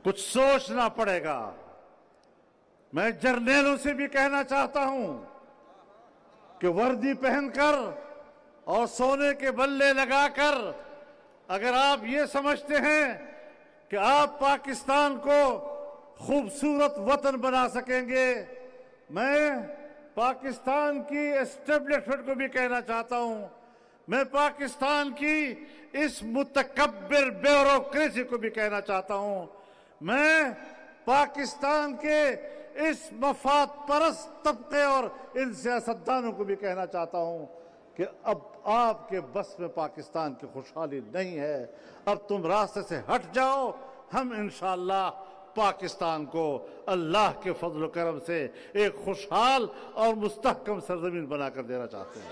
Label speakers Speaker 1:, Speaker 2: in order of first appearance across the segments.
Speaker 1: कुछ सोचना पड़ेगा। मैं जर्नैलों से भी कहना चाहता हूं कि वर्दी पहनकर और सोने के बल्ले लगाकर अगर आप ये समझते हैं कि आप पाकिस्तान को खूबसूरत वतन बना सकेंगे, मैं पाकिस्तान की एस्टेब्लिशमेंट को भी कहना चाहता हूं, मैं पाकिस्तान की इस मुतकब्बिर ब्यूरोक्रेसी को भी कहना चाहता हूं, मैं पाकिस्तान के इस मफाद परस्त तबके और इन सियासतदानों को भी कहना चाहता हूं कि अब आपके बस में पाकिस्तान की खुशहाली नहीं है। अब तुम रास्ते से हट जाओ। हम इंशाअल्लाह पाकिस्तान को अल्लाह के फजल व करम से एक खुशहाल और मुस्तहकम सरजमीन बनाकर देना चाहते हैं।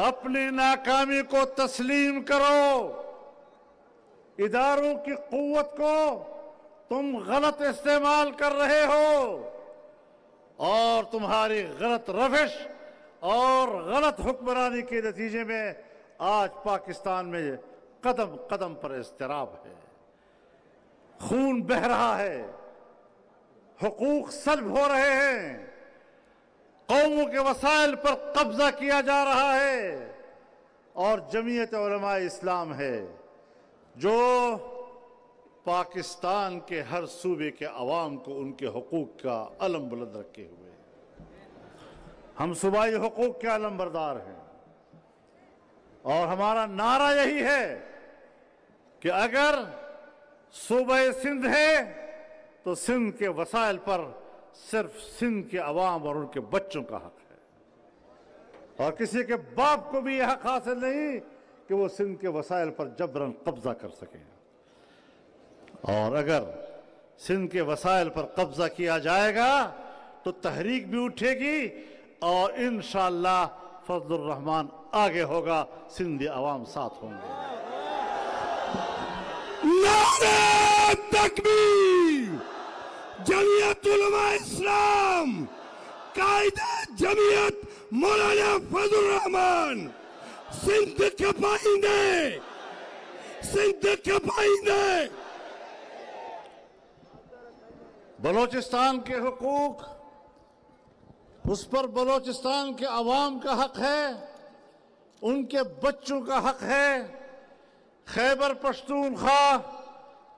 Speaker 1: अपनी नाकामी को तस्लीम करो। इदारों की कुव्वत को तुम गलत इस्तेमाल कर रहे हो और तुम्हारी गलत रविश और गलत हुक्मरानी के नतीजे में आज पाकिस्तान में कदम कदम पर इज़्तिराब है, खून बह रहा है, हुकूक सल्ब हो रहे हैं, कौमों के वसाइल पर कब्जा किया जा रहा है और जमीयत उलमा इस्लाम है जो पाकिस्तान के हर सूबे के अवाम को उनके हुकूक का अलम बुलंद रखे हुए। हम सूबाई हुकूक के अलमबरदार हैं और हमारा नारा यही है कि अगर सूबे सिंध है तो सिंध के वसाइल पर सिर्फ सिंध के अवाम और उनके बच्चों का हक है और किसी के बाप को भी यह हक हासिल नहीं कि वो सिंध के वसाइल पर जबरन कब्जा कर सकें। और अगर सिंध के वसाइल पर कब्जा किया जाएगा तो तहरीक भी उठेगी और इंशाअल्लाह फजलुर रहमान आगे होगा, सिंधी अवाम साथ होंगे।
Speaker 2: नारे तकबीर! जमीयत उलमा इस्लाम, कायदे जमीयत मौलाना फजलुर रहमान सिंध के पाइंदे, सिंध के पाइंदे।
Speaker 1: बलोचिस्तान के हुकूक उस पर बलोचिस्तान के अवाम का हक है, उनके बच्चों का हक है। खैबर पख्तूनख्वा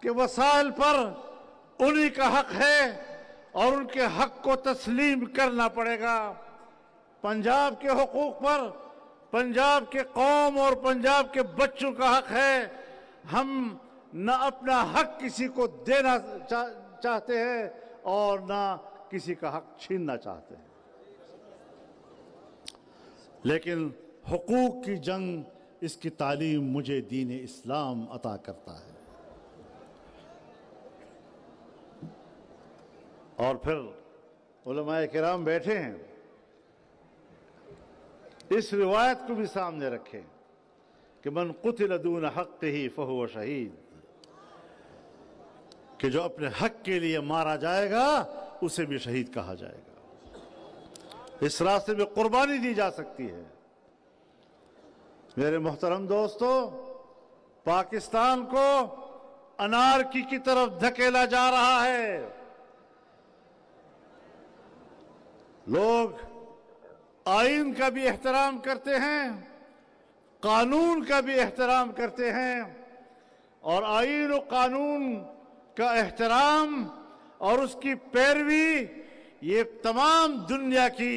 Speaker 1: के वसाइल पर उन्हीं का हक है और उनके हक को तस्लीम करना पड़ेगा। पंजाब के हुकूक पर पंजाब के कौम और पंजाब के बच्चों का हक है। हम न अपना हक किसी को देना चाहते हैं और ना किसी का हक छीनना चाहते हैं, लेकिन हुकूक की जंग, इसकी तालीम मुझे दीन इस्लाम अता करता है। और फिर उलमाए किराम बैठे हैं, इस रिवायत को भी सामने रखें कि मन कुतिल दून हक़्क़िही फ़हुव शहीद, कि जो अपने हक के लिए मारा जाएगा उसे भी शहीद कहा जाएगा। इस रास्ते में कुर्बानी दी जा सकती है। मेरे मोहतरम दोस्तों, पाकिस्तान को अनारकी की तरफ धकेला जा रहा है। लोग आईन का भी एहतराम करते हैं, कानून का भी एहतराम करते हैं और आईन और कानून का एहतराम और उसकी पैरवी ये तमाम दुनिया की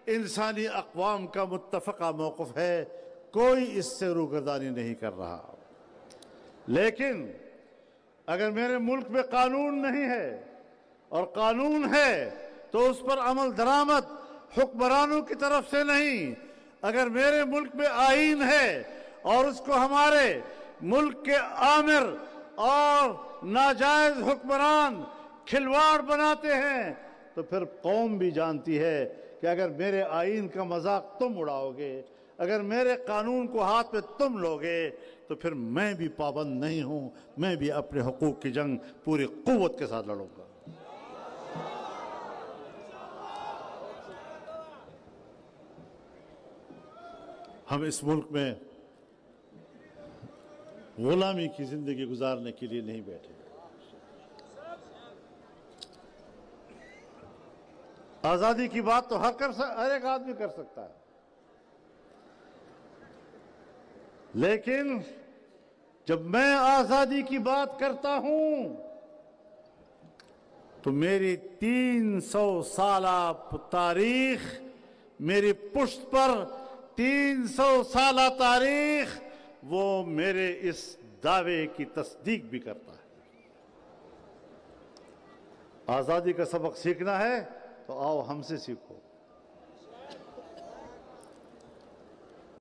Speaker 1: इंसानी अक़वाम का मुत्तफ़क़ा मौक़िफ़ है। कोई इससे रूगर्दानी नहीं कर रहा। लेकिन अगर मेरे मुल्क में कानून नहीं है और कानून है तो उस पर अमल दरामद हुक्मरानों की तरफ से नहीं, अगर मेरे मुल्क में आईन है और उसको हमारे मुल्क के आमिर और नाजायज हुक्मरान खिलवाड़ बनाते हैं तो फिर कौम भी जानती है कि अगर मेरे आईन का मजाक तुम उड़ाओगे, अगर मेरे कानून को हाथ में तुम लोगे तो फिर मैं भी पाबंद नहीं हूं, मैं भी अपने हुकूक की जंग पूरी कुव्वत के साथ लड़ूंगा। ہم اس ملک میں غلامی کی زندگی گزارنے کے لیے نہیں بیٹھے۔ آزادی کی بات تو ہر ایک آدمی کر سکتا ہے، لیکن جب میں آزادی کی بات کرتا ہوں تو میری 300 سالہ تاریخ، میری پشت پر 300 سالہ تاریخ، وہ میرے اس دعوے کی تصدیق بھی کرتا ہے۔ آزادی کا سبق سیکھنا ہے تو آؤ ہم سے سیکھو۔